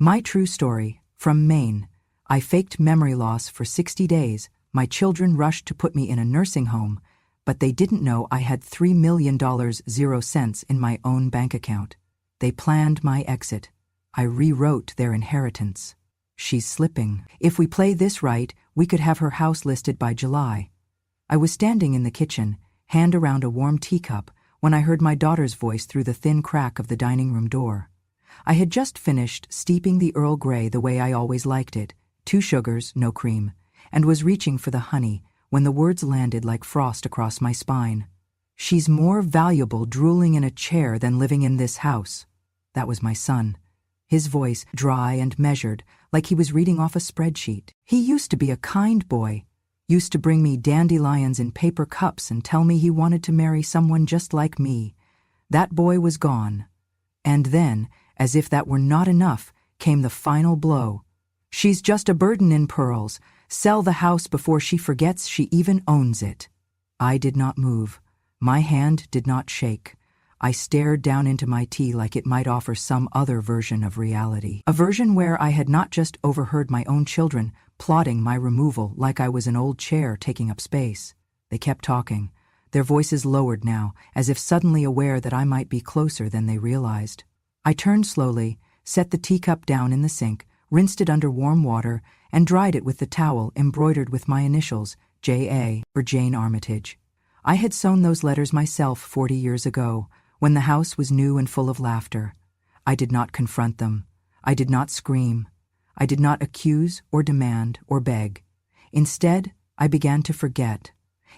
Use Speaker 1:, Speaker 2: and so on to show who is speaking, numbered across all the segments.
Speaker 1: My true story, from Maine. I faked memory loss for 60 days. My children rushed to put me in a nursing home, but they didn't know I had $3 million 0 cents in my own bank account. They planned my exit. I rewrote their inheritance. She's slipping. If we play this right, we could have her house listed by July. I was standing in the kitchen, hand around a warm teacup, when I heard my daughter's voice through the thin crack of the dining room door. I had just finished steeping the Earl Grey the way I always liked it, 2 sugars, no cream, and was reaching for the honey when the words landed like frost across my spine. She's more valuable drooling in a chair than living in this house. That was my son. His voice dry and measured, like he was reading off a spreadsheet. He used to be a kind boy, used to bring me dandelions in paper cups and tell me he wanted to marry someone just like me. That boy was gone. And then, as if that were not enough, came the final blow. She's just a burden in pearls. Sell the house before she forgets she even owns it. I did not move. My hand did not shake. I stared down into my tea like it might offer some other version of reality. A version where I had not just overheard my own children plotting my removal like I was an old chair taking up space. They kept talking, their voices lowered now, as if suddenly aware that I might be closer than they realized. I turned slowly, set the teacup down in the sink, rinsed it under warm water, and dried it with the towel embroidered with my initials, J.A. or Jane Armitage. I had sewn those letters myself 40 years ago, when the house was new and full of laughter. I did not confront them. I did not scream. I did not accuse or demand or beg. Instead, I began to forget.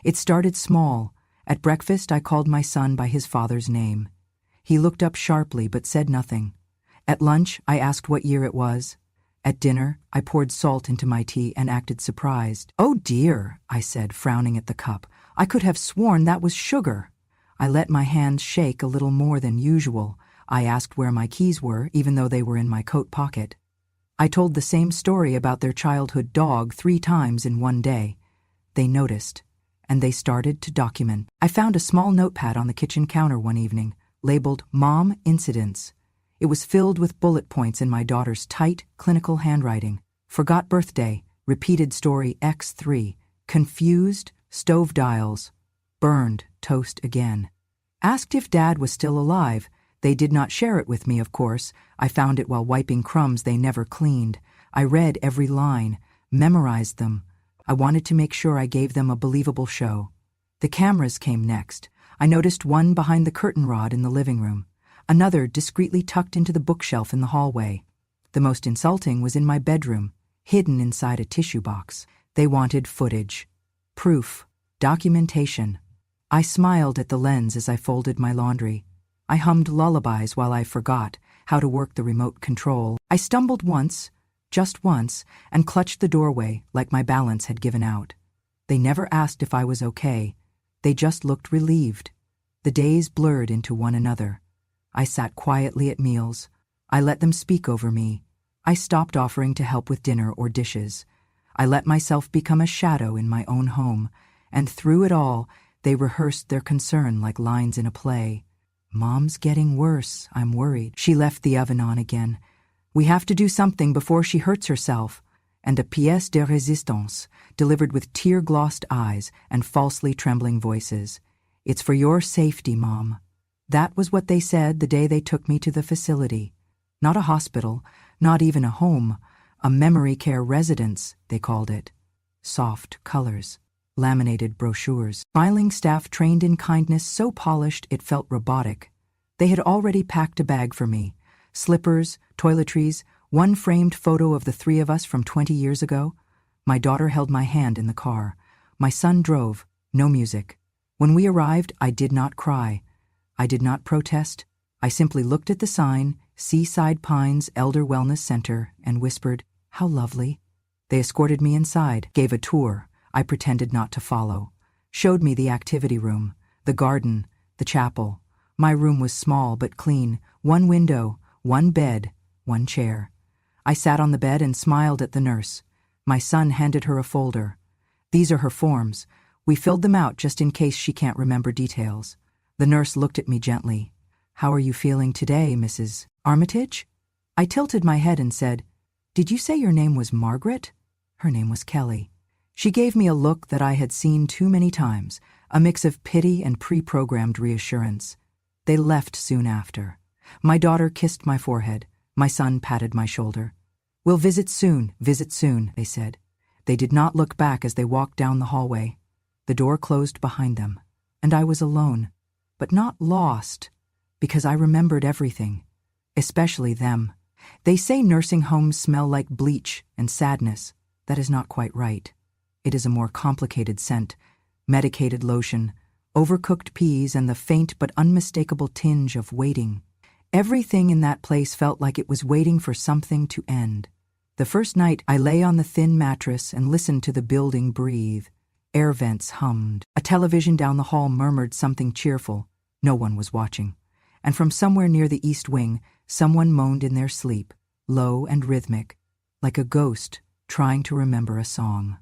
Speaker 1: It started small. At breakfast, I called my son by his father's name. He looked up sharply but said nothing. At lunch, I asked what year it was. At dinner, I poured salt into my tea and acted surprised. "Oh dear," I said, frowning at the cup. "I could have sworn that was sugar." I let my hands shake a little more than usual. I asked where my keys were, even though they were in my coat pocket. I told the same story about their childhood dog 3 times in one day. They noticed, and they started to document. I found a small notepad on the kitchen counter one evening, labeled Mom Incidents. It was filled with bullet points in my daughter's tight, clinical handwriting. Forgot birthday, repeated story X3, confused, stove dials, burned toast again. Asked if Dad was still alive. They did not share it with me, of course. I found it while wiping crumbs they never cleaned. I read every line, memorized them. I wanted to make sure I gave them a believable show. The cameras came next. I noticed one behind the curtain rod in the living room, another discreetly tucked into the bookshelf in the hallway. The most insulting was in my bedroom, hidden inside a tissue box. They wanted footage, proof, documentation. I smiled at the lens as I folded my laundry. I hummed lullabies while I forgot how to work the remote control. I stumbled once, just once, and clutched the doorway like my balance had given out. They never asked if I was okay. They just looked relieved. The days blurred into one another. I sat quietly at meals. I let them speak over me. I stopped offering to help with dinner or dishes. I let myself become a shadow in my own home, and through it all, they rehearsed their concern like lines in a play. "Mom's getting worse, I'm worried." She left the oven on again. "We have to do something before she hurts herself." And a pièce de résistance, delivered with tear-glossed eyes and falsely trembling voices. "It's for your safety, Mom." That was what they said the day they took me to the facility. Not a hospital, not even a home, a memory care residence, they called it. Soft colors, laminated brochures, smiling staff trained in kindness so polished it felt robotic. They had already packed a bag for me. Slippers, toiletries, one framed photo of the 3 of us from 20 years ago. My daughter held my hand in the car. My son drove, no music. When we arrived, I did not cry. I did not protest. I simply looked at the sign, Seaside Pines Elder Wellness Center, and whispered, "How lovely." They escorted me inside, gave a tour. I pretended not to follow. Showed me the activity room, the garden, the chapel. My room was small but clean, 1 window, 1 bed, 1 chair. I sat on the bed and smiled at the nurse. My son handed her a folder. "These are her forms. We filled them out just in case she can't remember details." The nurse looked at me gently. "How are you feeling today, Mrs. Armitage?" I tilted my head and said, "Did you say your name was Margaret?" Her name was Kelly. She gave me a look that I had seen too many times, a mix of pity and pre-programmed reassurance. They left soon after. My daughter kissed my forehead. My son patted my shoulder. "We'll visit soon, they said. They did not look back as they walked down the hallway. The door closed behind them, and I was alone, but not lost, because I remembered everything, especially them. They say nursing homes smell like bleach and sadness. That is not quite right. It is a more complicated scent, medicated lotion, overcooked peas, and the faint but unmistakable tinge of waiting. Everything in that place felt like it was waiting for something to end. The first night, I lay on the thin mattress and listened to the building breathe. Air vents hummed. A television down the hall murmured something cheerful. No one was watching. And from somewhere near the east wing, someone moaned in their sleep, low and rhythmic, like a ghost trying to remember a song.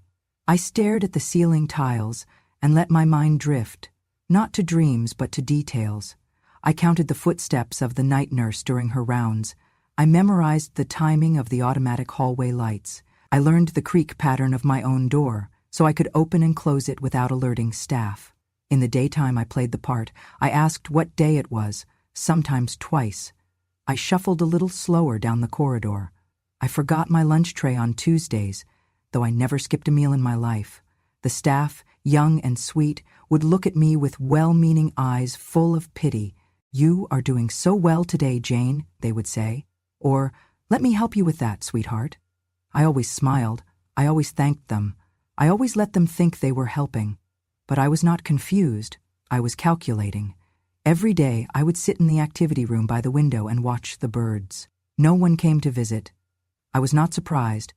Speaker 1: I stared at the ceiling tiles and let my mind drift, not to dreams but to details. I counted the footsteps of the night nurse during her rounds. I memorized the timing of the automatic hallway lights. I learned the creak pattern of my own door, so I could open and close it without alerting staff. In the daytime I played the part. I asked what day it was, sometimes twice. I shuffled a little slower down the corridor. I forgot my lunch tray on Tuesdays, though I never skipped a meal in my life. The staff, young and sweet, would look at me with well-meaning eyes full of pity. "You are doing so well today, Jane," they would say. Or, "Let me help you with that, sweetheart." I always smiled. I always thanked them. I always let them think they were helping. But I was not confused. I was calculating. Every day I would sit in the activity room by the window and watch the birds. No one came to visit. I was not surprised.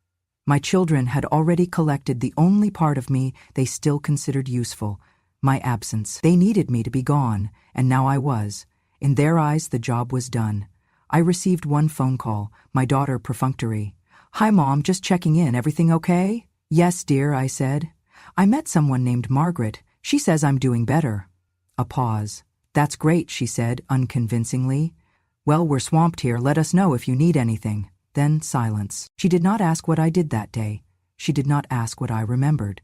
Speaker 1: My children had already collected the only part of me they still considered useful, my absence. They needed me to be gone, and now I was. In their eyes, the job was done. I received one phone call, my daughter perfunctory. "Hi, Mom, just checking in. Everything okay?" "Yes, dear," I said. "I met someone named Margaret. She says I'm doing better." A pause. "That's great," she said, unconvincingly. "Well, we're swamped here. Let us know if you need anything." Then silence. She did not ask what I did that day. She did not ask what I remembered.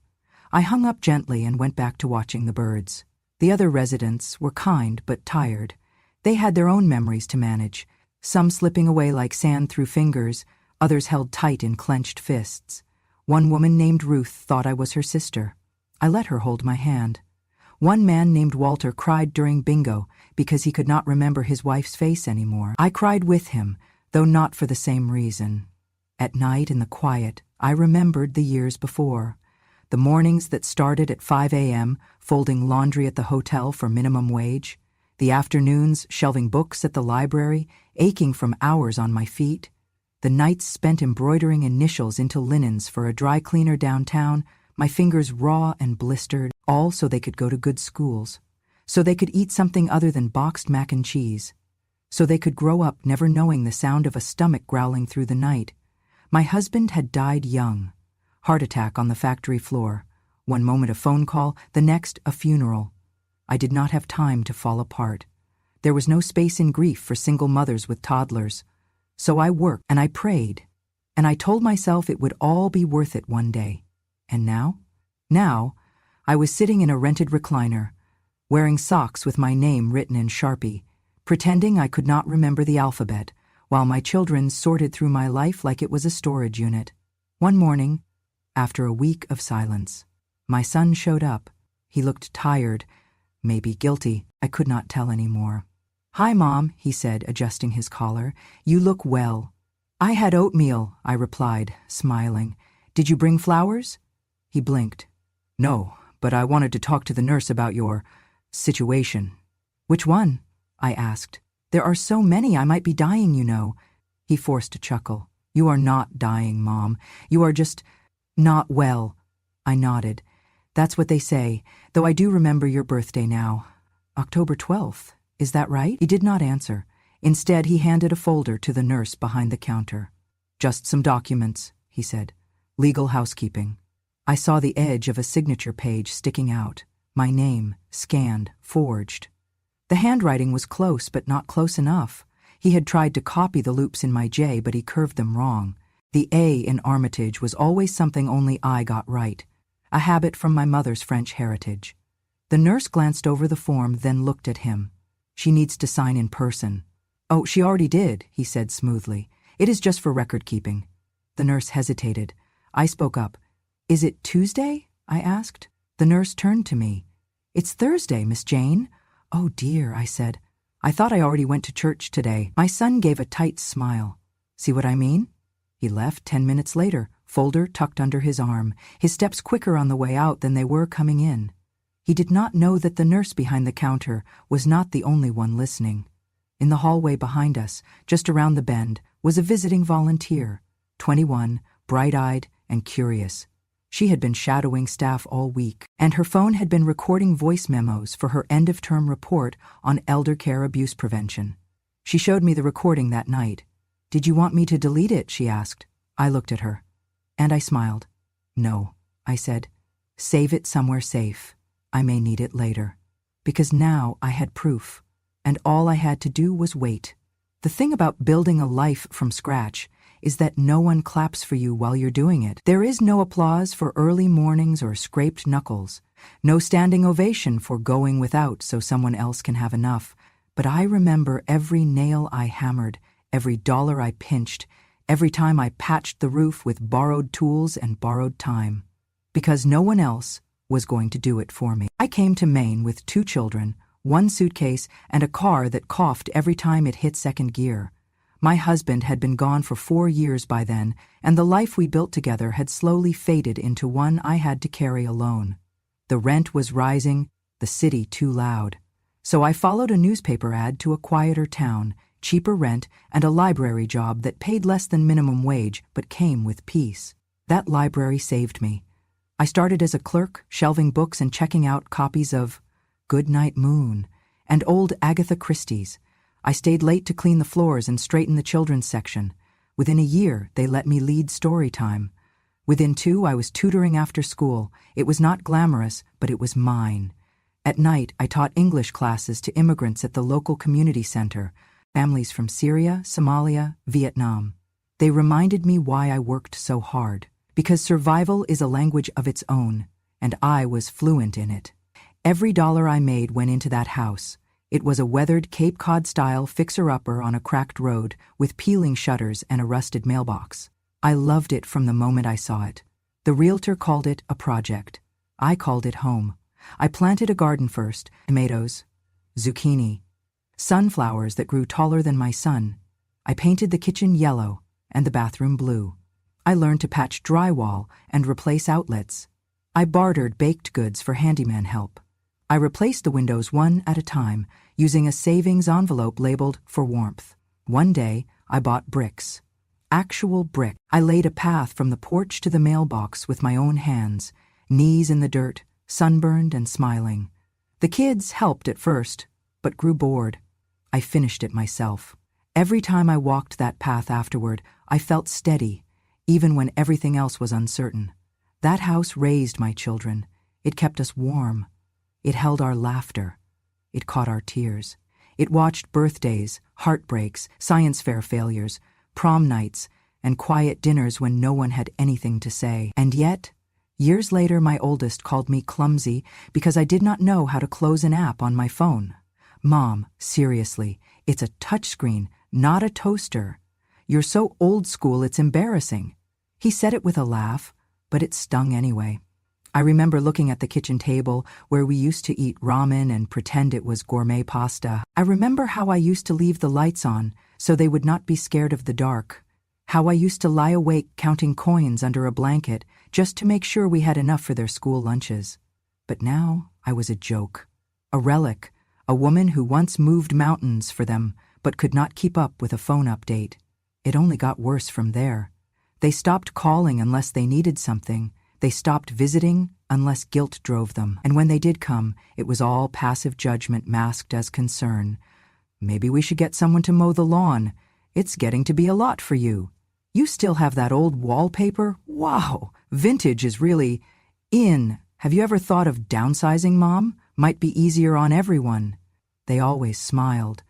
Speaker 1: I hung up gently and went back to watching the birds. The other residents were kind but tired. They had their own memories to manage, some slipping away like sand through fingers, others held tight in clenched fists. One woman named Ruth thought I was her sister. I let her hold my hand. One man named Walter cried during bingo because he could not remember his wife's face anymore. I cried with him, though not for the same reason. At night in the quiet, I remembered the years before. The mornings that started at 5 a.m., folding laundry at the hotel for minimum wage. The afternoons shelving books at the library, aching from hours on my feet. The nights spent embroidering initials into linens for a dry cleaner downtown, my fingers raw and blistered, all so they could go to good schools. So they could eat something other than boxed mac and cheese. So they could grow up never knowing the sound of a stomach growling through the night. My husband had died young. Heart attack on the factory floor. One moment a phone call, the next a funeral. I did not have time to fall apart. There was no space in grief for single mothers with toddlers. So I worked and I prayed. And I told myself it would all be worth it one day. And now? Now, I was sitting in a rented recliner, wearing socks with my name written in Sharpie, pretending I could not remember the alphabet, while my children sorted through my life like it was a storage unit. One morning, after a week of silence, my son showed up. He looked tired, maybe guilty. I could not tell anymore. "Hi, Mom," he said, adjusting his collar. "You look well." "I had oatmeal," I replied, smiling. "Did you bring flowers?" He blinked. "No, but I wanted to talk to the nurse about your situation." "Which one?" I asked. "There are so many, I might be dying, you know." He forced a chuckle. "You are not dying, Mom. You are just not well." I nodded. "That's what they say, though I do remember your birthday now. October 12th, is that right?" He did not answer. Instead, he handed a folder to the nurse behind the counter. "Just some documents," he said. "Legal housekeeping." I saw the edge of a signature page sticking out. My name, scanned, forged. The handwriting was close, but not close enough. He had tried to copy the loops in my J, but he curved them wrong. The A in Armitage was always something only I got right, a habit from my mother's French heritage. The nurse glanced over the form, then looked at him. She needs to sign in person. Oh, she already did, he said smoothly. It is just for record keeping. The nurse hesitated. I spoke up. Is it Tuesday? I asked. The nurse turned to me. It's Thursday, Miss Jane. Oh dear, I said. I thought I already went to church today. My son gave a tight smile. See what I mean? He left 10 minutes later, folder tucked under his arm, his steps quicker on the way out than they were coming in. He did not know that the nurse behind the counter was not the only one listening. In the hallway behind us, just around the bend, was a visiting volunteer, 21, bright-eyed and curious. She had been shadowing staff all week, and her phone had been recording voice memos for her end-of-term report on elder care abuse prevention. She showed me the recording that night. Did you want me to delete it? She asked. I looked at her, and I smiled. No, I said. Save it somewhere safe. I may need it later. Because now I had proof, and all I had to do was wait. The thing about building a life from scratch is that no one claps for you while you're doing it. There is no applause for early mornings or scraped knuckles, no standing ovation for going without so someone else can have enough. But I remember every nail I hammered, every dollar I pinched, every time I patched the roof with borrowed tools and borrowed time. Because no one else was going to do it for me. I came to Maine with 2 children, 1 suitcase, and a car that coughed every time it hit second gear. My husband had been gone for 4 years by then, and the life we built together had slowly faded into one I had to carry alone. The rent was rising, the city too loud. So I followed a newspaper ad to a quieter town, cheaper rent, and a library job that paid less than minimum wage but came with peace. That library saved me. I started as a clerk, shelving books and checking out copies of Goodnight Moon and old Agatha Christie's. I stayed late to clean the floors and straighten the children's section. Within a year, they let me lead story time. Within 2, I was tutoring after school. It was not glamorous, but it was mine. At night, I taught English classes to immigrants at the local community center, families from Syria, Somalia, Vietnam. They reminded me why I worked so hard. Because survival is a language of its own, and I was fluent in it. Every dollar I made went into that house. It was a weathered Cape Cod-style fixer-upper on a cracked road with peeling shutters and a rusted mailbox. I loved it from the moment I saw it. The realtor called it a project. I called it home. I planted a garden first, tomatoes, zucchini, sunflowers that grew taller than my son. I painted the kitchen yellow and the bathroom blue. I learned to patch drywall and replace outlets. I bartered baked goods for handyman help. I replaced the windows one at a time, using a savings envelope labeled for warmth. One day, I bought bricks. Actual brick. I laid a path from the porch to the mailbox with my own hands, knees in the dirt, sunburned and smiling. The kids helped at first, but grew bored. I finished it myself. Every time I walked that path afterward, I felt steady, even when everything else was uncertain. That house raised my children. It kept us warm. It held our laughter. It caught our tears. It watched birthdays, heartbreaks, science fair failures, prom nights, and quiet dinners when no one had anything to say. And yet, years later, my oldest called me clumsy because I did not know how to close an app on my phone. Mom, seriously, it's a touchscreen, not a toaster. You're so old school, it's embarrassing. He said it with a laugh, but it stung anyway. I remember looking at the kitchen table where we used to eat ramen and pretend it was gourmet pasta. I remember how I used to leave the lights on so they would not be scared of the dark. How I used to lie awake counting coins under a blanket just to make sure we had enough for their school lunches. But now I was a joke, a relic, a woman who once moved mountains for them but could not keep up with a phone update. It only got worse from there. They stopped calling unless they needed something. They stopped visiting unless guilt drove them. And when they did come, it was all passive judgment masked as concern. Maybe we should get someone to mow the lawn. It's getting to be a lot for you. You still have that old wallpaper? Wow, vintage is really in. Have you ever thought of downsizing, Mom? Might be easier on everyone. They always smiled.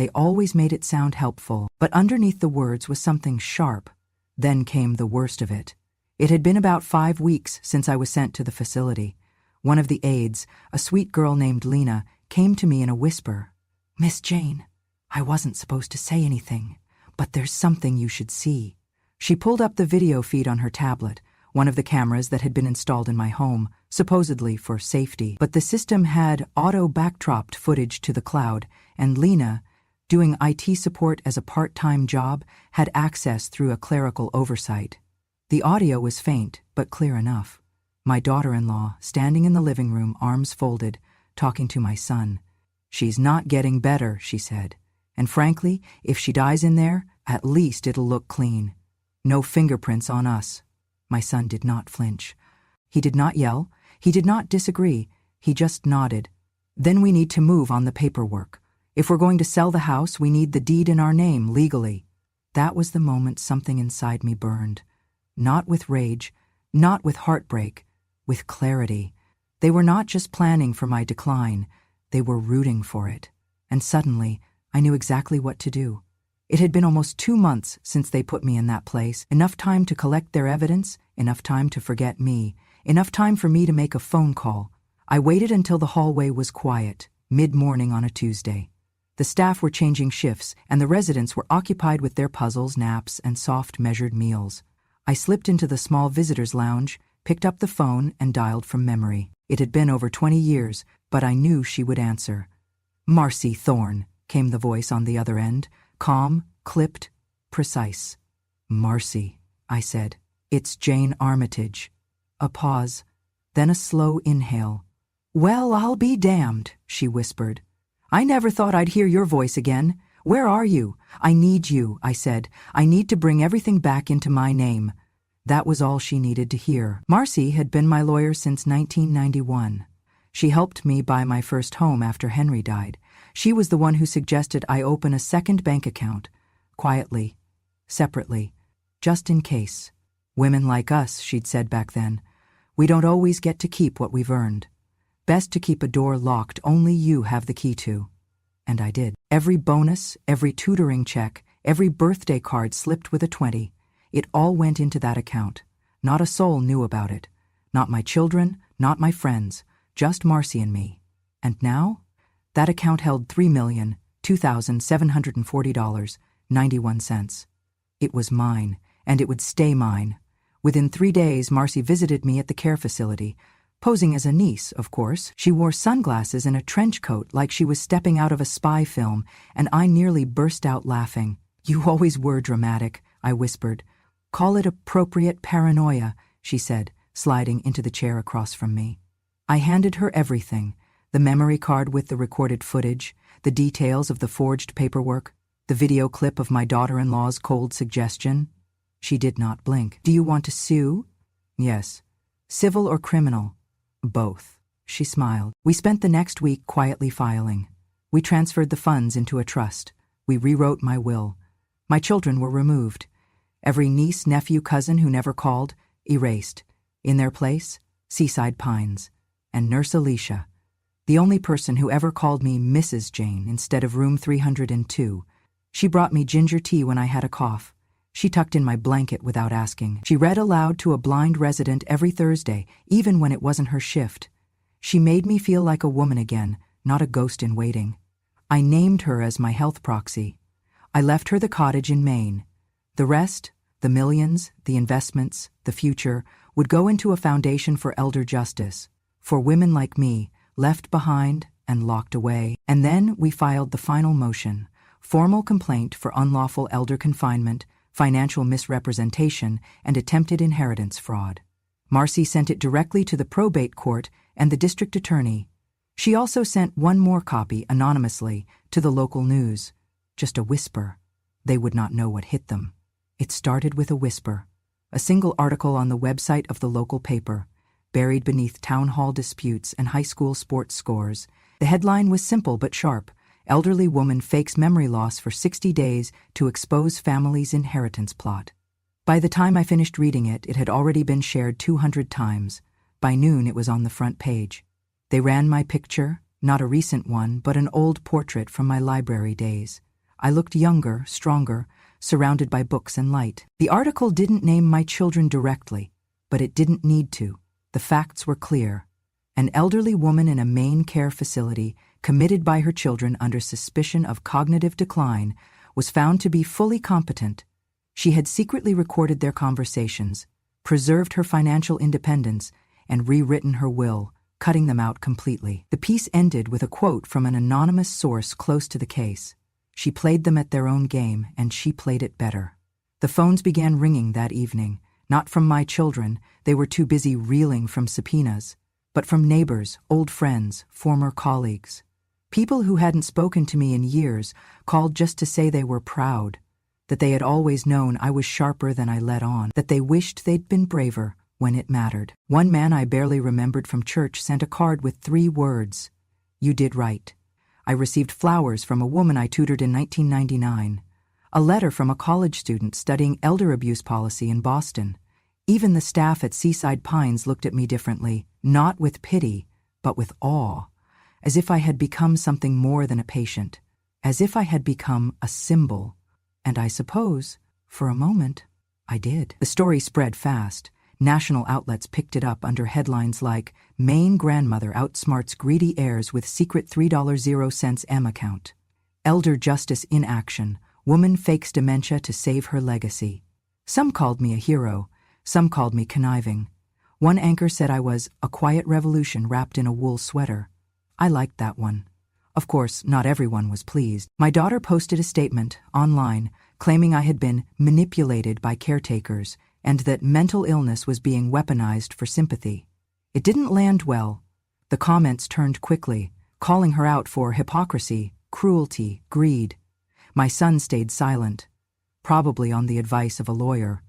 Speaker 1: They always made it sound helpful, but underneath the words was something sharp. Then came the worst of it. It had been about 5 weeks since I was sent to the facility. One of the aides, a sweet girl named Lena, came to me in a whisper. "Miss Jane, I wasn't supposed to say anything, but there's something you should see." She pulled up the video feed on her tablet, one of the cameras that had been installed in my home, supposedly for safety. But the system had auto-backdropped footage to the cloud, and Lena, doing IT support as a part-time job, had access through a clerical oversight. The audio was faint, but clear enough. My daughter-in-law, standing in the living room, arms folded, talking to my son. "She's not getting better," she said. "And frankly, if she dies in there, at least it'll look clean. No fingerprints on us." My son did not flinch. He did not yell. He did not disagree. He just nodded. "Then we need to move on the paperwork. If we're going to sell the house, we need the deed in our name legally." That was the moment something inside me burned. Not with rage, not with heartbreak, with clarity. They were not just planning for my decline, they were rooting for it. And suddenly, I knew exactly what to do. It had been almost 2 months since they put me in that place, enough time to collect their evidence, enough time to forget me, enough time for me to make a phone call. I waited until the hallway was quiet, mid-morning on a Tuesday. The staff were changing shifts, and the residents were occupied with their puzzles, naps, and soft, measured meals. I slipped into the small visitors' lounge, picked up the phone, and dialed from memory. It had been over 20 years, but I knew she would answer. "Marcy Thorne," came the voice on the other end, calm, clipped, precise. "Marcy," I said. "It's Jane Armitage." A pause, then a slow inhale. "Well, I'll be damned," she whispered. "I never thought I'd hear your voice again. Where are you?" "I need you," I said. "I need to bring everything back into my name." That was all she needed to hear. Marcy had been my lawyer since 1991. She helped me buy my first home after Henry died. She was the one who suggested I open a second bank account, quietly, separately, just in case. "Women like us," she'd said back then, "we don't always get to keep what we've earned. Best to keep a door locked only you have the key to." And I did. Every bonus, every tutoring check, every birthday card slipped with a 20. It all went into that account. Not a soul knew about it. Not my children, not my friends, just Marcy and me. And now? That account held $3,207,740.91. It was mine, and it would stay mine. Within 3 days, Marcy visited me at the care facility. Posing as a niece, of course, she wore sunglasses and a trench coat like she was stepping out of a spy film, and I nearly burst out laughing. "You always were dramatic," I whispered. "Call it appropriate paranoia," she said, sliding into the chair across from me. I handed her everything, the memory card with the recorded footage, the details of the forged paperwork, the video clip of my daughter-in-law's cold suggestion. She did not blink. "Do you want to sue?" "Yes." "Civil or criminal?" "Both." She smiled. We spent the next week quietly filing. We transferred the funds into a trust. We rewrote my will. My children were removed. Every niece, nephew, cousin who never called, erased. In their place, Seaside Pines. And Nurse Alicia, the only person who ever called me Mrs. Jane instead of room 302. She brought me ginger tea when I had a cough. She tucked in my blanket without asking. She read aloud to a blind resident every Thursday, even when it wasn't her shift. She made me feel like a woman again, not a ghost in waiting. I named her as my health proxy. I left her the cottage in Maine. The rest, the millions, the investments, the future, would go into a foundation for elder justice, for women like me, left behind and locked away. And then we filed the final motion, formal complaint for unlawful elder confinement, financial misrepresentation, and attempted inheritance fraud. Marcy sent it directly to the probate court and the district attorney. She also sent one more copy anonymously to the local news. Just a whisper. They would not know what hit them. It started with a whisper. A single article on the website of the local paper, buried beneath town hall disputes and high school sports scores. The headline was simple but sharp. Elderly woman fakes memory loss for 60 days to expose family's inheritance plot. By the time I finished reading it, it had already been shared 200 times. By noon, it was on the front page. They ran my picture, not a recent one, but an old portrait from my library days. I looked younger, stronger, surrounded by books and light. The article didn't name my children directly, but it didn't need to. The facts were clear. An elderly woman in a MAINE care facility, committed by her children under suspicion of cognitive decline, was found to be fully competent. She had secretly recorded their conversations, preserved her financial independence, and rewritten her will, cutting them out completely. The piece ended with a quote from an anonymous source close to the case. She played them at their own game, and she played it better. The phones began ringing that evening, not from my children, they were too busy reeling from subpoenas, but from neighbors, old friends, former colleagues. People who hadn't spoken to me in years called just to say they were proud, that they had always known I was sharper than I let on, that they wished they'd been braver when it mattered. One man I barely remembered from church sent a card with 3 words, "You did right." I received flowers from a woman I tutored in 1999, a letter from a college student studying elder abuse policy in Boston. Even the staff at Seaside Pines looked at me differently, not with pity, but with awe, as if I had become something more than a patient, as if I had become a symbol. And I suppose, for a moment, I did. The story spread fast. National outlets picked it up under headlines like, "MAINE Grandmother Outsmarts Greedy Heirs with Secret $3.00 M Account." "Elder Justice in Action. Woman Fakes Dementia to Save Her Legacy." Some called me a hero. Some called me conniving. One anchor said I was a quiet revolution wrapped in a wool sweater. I liked that one. Of course, not everyone was pleased. My daughter posted a statement online claiming I had been manipulated by caretakers and that mental illness was being weaponized for sympathy. It didn't land well. The comments turned quickly, calling her out for hypocrisy, cruelty, greed. My son stayed silent, probably on the advice of a lawyer.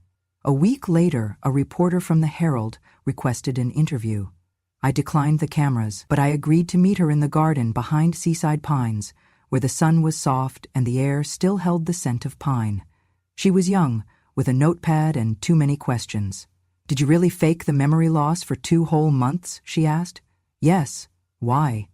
Speaker 1: A week later, a reporter from the Herald requested an interview. I declined the cameras, but I agreed to meet her in the garden behind Seaside Pines, where the sun was soft and the air still held the scent of pine. She was young, with a notepad and too many questions. "Did you really fake the memory loss for 2 whole months?" she asked. "Yes." "Why?"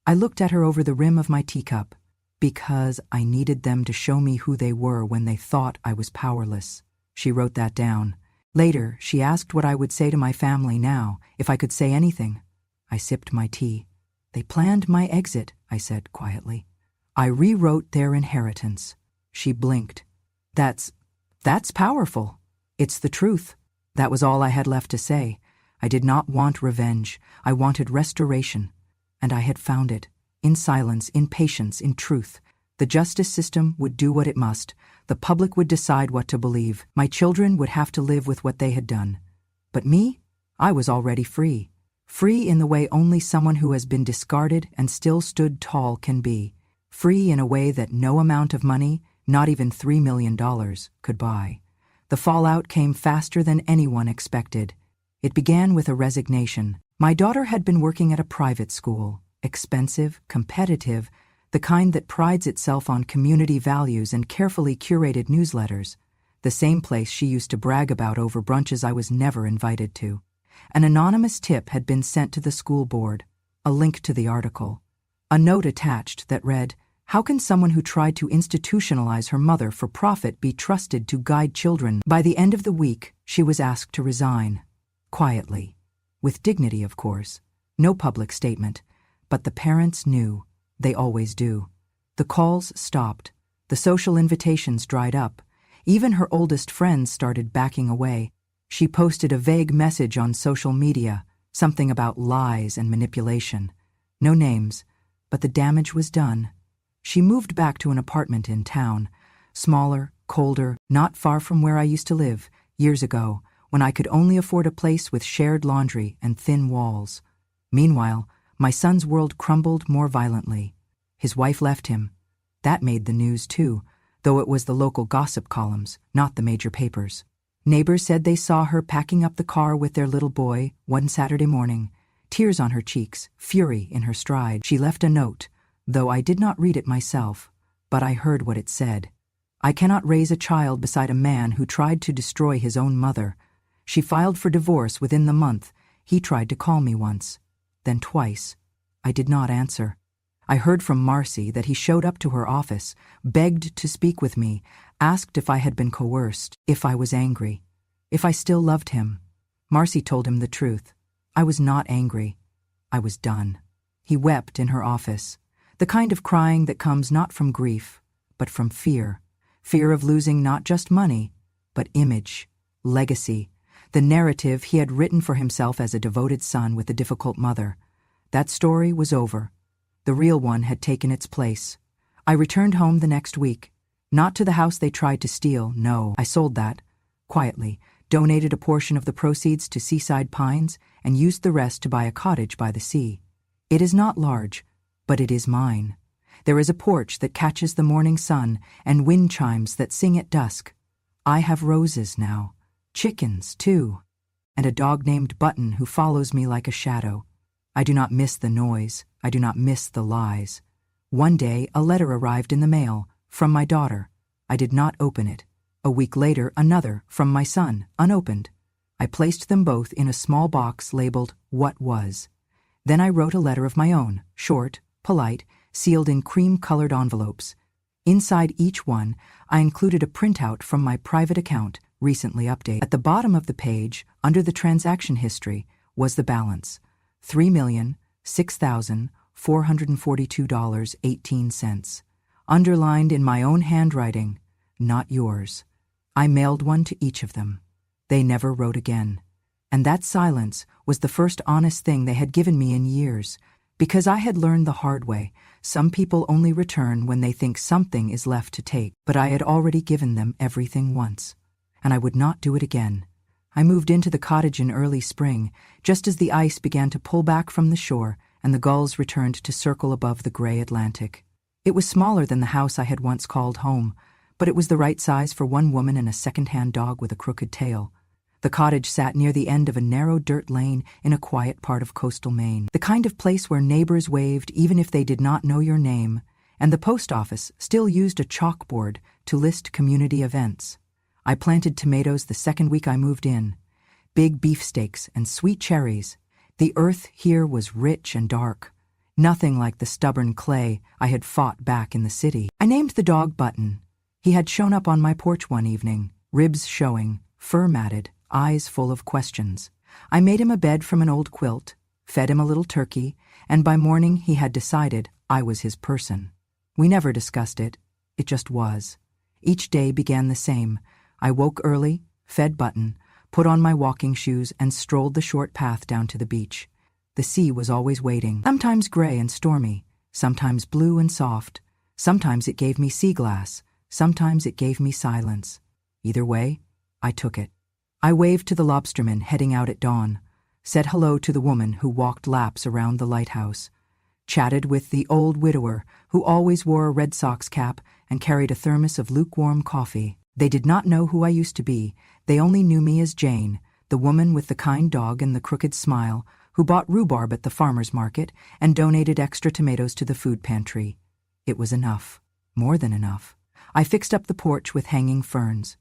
Speaker 1: I looked at her over the rim of my teacup. "Because I needed them to show me who they were when they thought I was powerless." She wrote that down. Later, she asked what I would say to my family now, if I could say anything. I sipped my tea. "They planned my exit," I said quietly. "I rewrote their inheritance." She blinked. That's powerful. It's the truth." That was all I had left to say. I did not want revenge. I wanted restoration. And I had found it. In silence, in patience, in truth. The justice system would do what it must. The public would decide what to believe. My children would have to live with what they had done. But me? I was already free. Free in the way only someone who has been discarded and still stood tall can be. Free in a way that no amount of money, not even $3 million, could buy. The fallout came faster than anyone expected. It began with a resignation. My daughter had been working at a private school, expensive, competitive, the kind that prides itself on community values and carefully curated newsletters, the same place she used to brag about over brunches I was never invited to. An anonymous tip had been sent to the school board, a link to the article. A note attached that read, "How can someone who tried to institutionalize her mother for profit be trusted to guide children?" By the end of the week, she was asked to resign. Quietly. With dignity, of course. No public statement. But the parents knew. They always do. The calls stopped. The social invitations dried up. Even her oldest friends started backing away. She posted a vague message on social media, something about lies and manipulation. No names, but the damage was done. She moved back to an apartment in town, smaller, colder, not far from where I used to live, years ago, when I could only afford a place with shared laundry and thin walls. Meanwhile, my son's world crumbled more violently. His wife left him. That made the news too, though it was the local gossip columns, not the major papers. Neighbors said they saw her packing up the car with their little boy one Saturday morning, tears on her cheeks, fury in her stride. She left a note, though I did not read it myself, but I heard what it said. "I cannot raise a child beside a man who tried to destroy his own mother. She filed for divorce within the month. He tried to call me once, then twice. I did not answer. I heard from Marcy that he showed up to her office, begged to speak with me, asked if I had been coerced, if I was angry, if I still loved him. Marcy told him the truth. I was not angry. I was done. He wept in her office, the kind of crying that comes not from grief, but from fear. Fear of losing not just money, but image, legacy, the narrative he had written for himself as a devoted son with a difficult mother. That story was over. The real one had taken its place. I returned home the next week. Not to the house they tried to steal, no. I sold that, quietly, donated a portion of the proceeds to Seaside Pines, and used the rest to buy a cottage by the sea. It is not large, but it is mine. There is a porch that catches the morning sun and wind chimes that sing at dusk. I have roses now, chickens too, and a dog named Button who follows me like a shadow. I do not miss the noise. I do not miss the lies. One day, a letter arrived in the mail, from my daughter. I did not open it. A week later, another, from my son, unopened. I placed them both in a small box labeled, "What Was." Then I wrote a letter of my own, short, polite, sealed in cream-colored envelopes. Inside each one, I included a printout from my private account, recently updated. At the bottom of the page, under the transaction history, was the balance, $3,006,442.18. Underlined in my own handwriting, not yours. I mailed one to each of them. They never wrote again. And that silence was the first honest thing they had given me in years, because I had learned the hard way. Some people only return when they think something is left to take, but I had already given them everything once, and I would not do it again. I moved into the cottage in early spring, just as the ice began to pull back from the shore and the gulls returned to circle above the gray Atlantic. It was smaller than the house I had once called home, but it was the right size for one woman and a second-hand dog with a crooked tail. The cottage sat near the end of a narrow dirt lane in a quiet part of coastal Maine, the kind of place where neighbors waved even if they did not know your name, and the post office still used a chalkboard to list community events. I planted tomatoes the second week I moved in, big beefsteaks and sweet cherries. The earth here was rich and dark, nothing like the stubborn clay I had fought back in the city. I named the dog Button. He had shown up on my porch one evening, ribs showing, fur matted, eyes full of questions. I made him a bed from an old quilt, fed him a little turkey, and by morning he had decided I was his person. We never discussed it. It just was. Each day began the same. I woke early, fed Button, put on my walking shoes, and strolled the short path down to the beach. The sea was always waiting, sometimes gray and stormy, sometimes blue and soft. Sometimes it gave me sea glass, sometimes it gave me silence. Either way, I took it. I waved to the lobstermen heading out at dawn, said hello to the woman who walked laps around the lighthouse, chatted with the old widower who always wore a Red Sox cap and carried a thermos of lukewarm coffee. They did not know who I used to be. They only knew me as Jane, the woman with the kind dog and the crooked smile, who bought rhubarb at the farmer's market and donated extra tomatoes to the food pantry. It was enough. More than enough. I fixed up the porch with hanging ferns,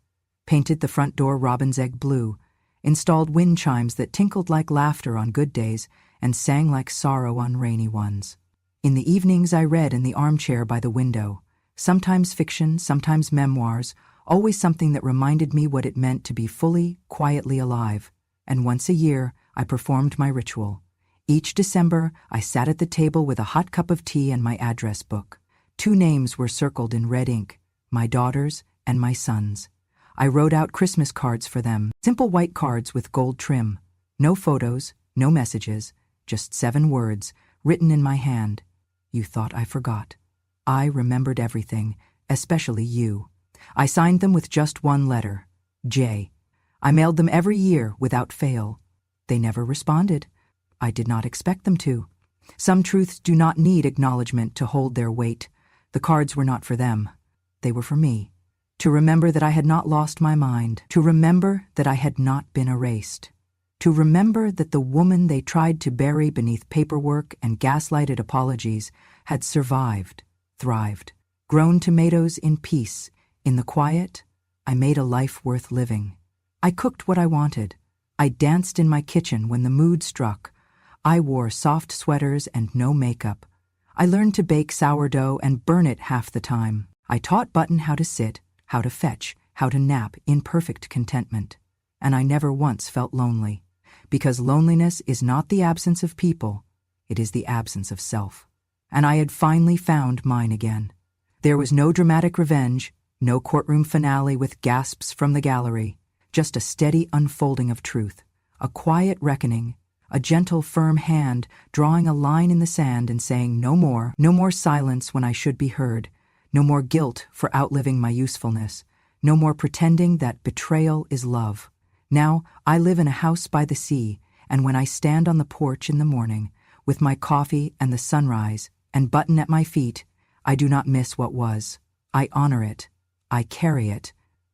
Speaker 1: painted the front door robin's egg blue, installed wind chimes that tinkled like laughter on good days and sang like sorrow on rainy ones. In the evenings I read in the armchair by the window, sometimes fiction, sometimes memoirs, always something that reminded me what it meant to be fully, quietly alive. And once a year, I performed my ritual. Each December, I sat at the table with a hot cup of tea and my address book. 2 names were circled in red ink, my daughter's and my son's. I wrote out Christmas cards for them, simple white cards with gold trim. No photos, no messages, just 7 words, written in my hand. You thought I forgot. I remembered everything, especially you. I signed them with just one letter, J. I mailed them every year without fail. They never responded. I did not expect them to. Some truths do not need acknowledgement to hold their weight. The cards were not for them. They were for me. To remember that I had not lost my mind. To remember that I had not been erased. To remember that the woman they tried to bury beneath paperwork and gaslighted apologies had survived, thrived, grown tomatoes in peace. In the quiet, I made a life worth living. I cooked what I wanted. I danced in my kitchen when the mood struck. I wore soft sweaters and no makeup. I learned to bake sourdough and burn it half the time. I taught Button how to sit, how to fetch, how to nap in perfect contentment. And I never once felt lonely. Because loneliness is not the absence of people, it is the absence of self. And I had finally found mine again. There was no dramatic revenge, no courtroom finale with gasps from the gallery, just a steady unfolding of truth, a quiet reckoning, a gentle, firm hand drawing a line in the sand and saying no more silence when I should be heard, no more guilt for outliving my usefulness, no more pretending that betrayal is love. Now I live in a house by the sea, and when I stand on the porch in the morning, with my coffee and the sunrise and Button at my feet, I do not miss what was. I honor it, I carry it,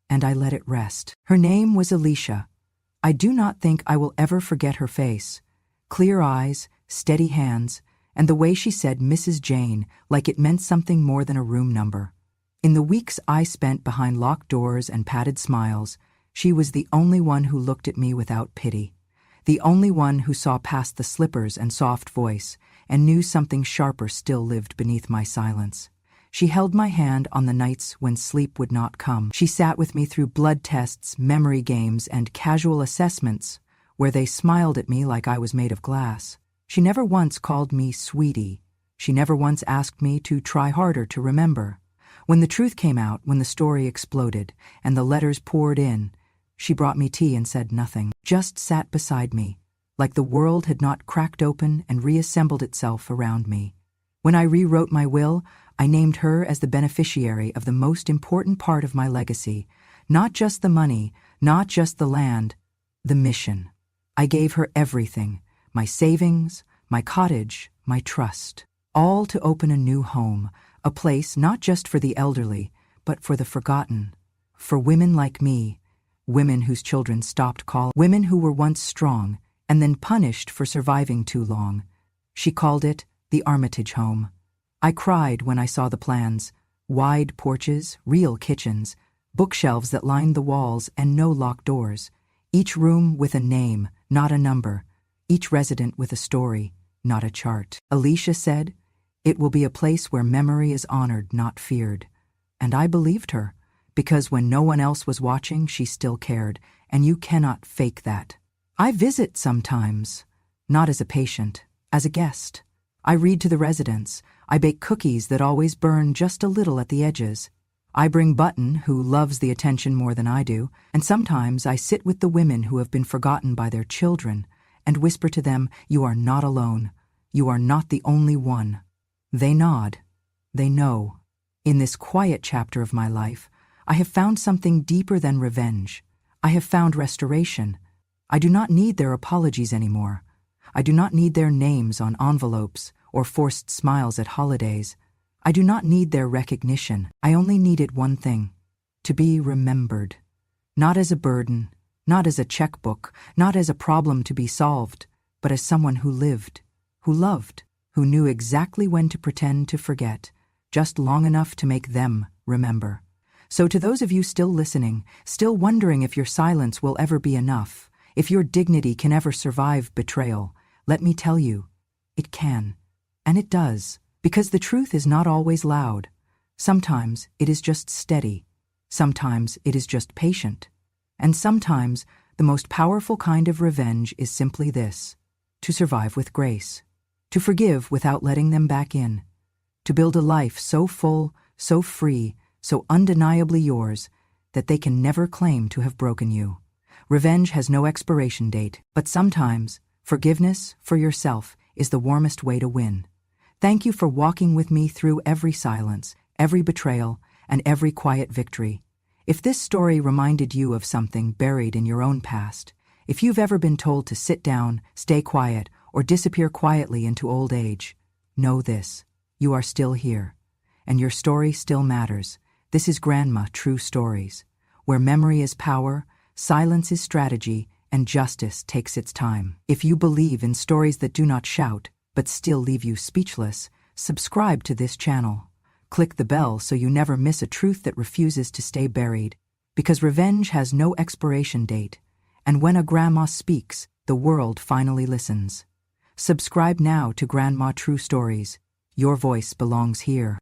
Speaker 1: and I let it rest. Her name was Alicia. I do not think I will ever forget her face. Clear eyes, steady hands, and the way she said Mrs. Jane like it meant something more than a room number. In the weeks I spent behind locked doors and padded smiles, she was the only one who looked at me without pity, the only one who saw past the slippers and soft voice and knew something sharper still lived beneath my silence. She held my hand on the nights when sleep would not come. She sat with me through blood tests, memory games, and casual assessments, where they smiled at me like I was made of glass. She never once called me sweetie. She never once asked me to try harder to remember. When the truth came out, when the story exploded, and the letters poured in, she brought me tea and said nothing, just sat beside me, like the world had not cracked open and reassembled itself around me. When I rewrote my will, I named her as the beneficiary of the most important part of my legacy, not just the money, not just the land, the mission. I gave her everything, my savings, my cottage, my trust, all to open a new home, a place not just for the elderly, but for the forgotten, for women like me, women whose children stopped calling, women who were once strong and then punished for surviving too long. She called it the Armitage Home. I cried when I saw the plans, wide porches, real kitchens, bookshelves that lined the walls and no locked doors, each room with a name, not a number, each resident with a story, not a chart. Alicia said, "It will be a place where memory is honored, not feared." And I believed her, because when no one else was watching, she still cared, and you cannot fake that. I visit sometimes, not as a patient, as a guest. I read to the residents. I bake cookies that always burn just a little at the edges. I bring Button, who loves the attention more than I do, and sometimes I sit with the women who have been forgotten by their children and whisper to them, "You are not alone. You are not the only one." They nod. They know. In this quiet chapter of my life, I have found something deeper than revenge. I have found restoration. I do not need their apologies anymore. I do not need their names on envelopes or forced smiles at holidays. I do not need their recognition. I only needed one thing: to be remembered. Not as a burden, not as a checkbook, not as a problem to be solved, but as someone who lived, who loved, who knew exactly when to pretend to forget, just long enough to make them remember. So to those of you still listening, still wondering if your silence will ever be enough, if your dignity can ever survive betrayal, let me tell you, it can. And it does, because the truth is not always loud. Sometimes it is just steady. Sometimes it is just patient. And sometimes the most powerful kind of revenge is simply this: to survive with grace, to forgive without letting them back in, to build a life so full, so free, so undeniably yours that they can never claim to have broken you. Revenge has no expiration date, but sometimes forgiveness for yourself is the warmest way to win. Thank you for walking with me through every silence, every betrayal, and every quiet victory. If this story reminded you of something buried in your own past, if you've ever been told to sit down, stay quiet, or disappear quietly into old age, know this: you are still here, and your story still matters. This is Grandma True Stories, where memory is power, silence is strategy, and justice takes its time. If you believe in stories that do not shout, but still leave you speechless, subscribe to this channel. Click the bell so you never miss a truth that refuses to stay buried, because revenge has no expiration date, and when a grandma speaks, the world finally listens. Subscribe now to Grandma True Stories. Your voice belongs here.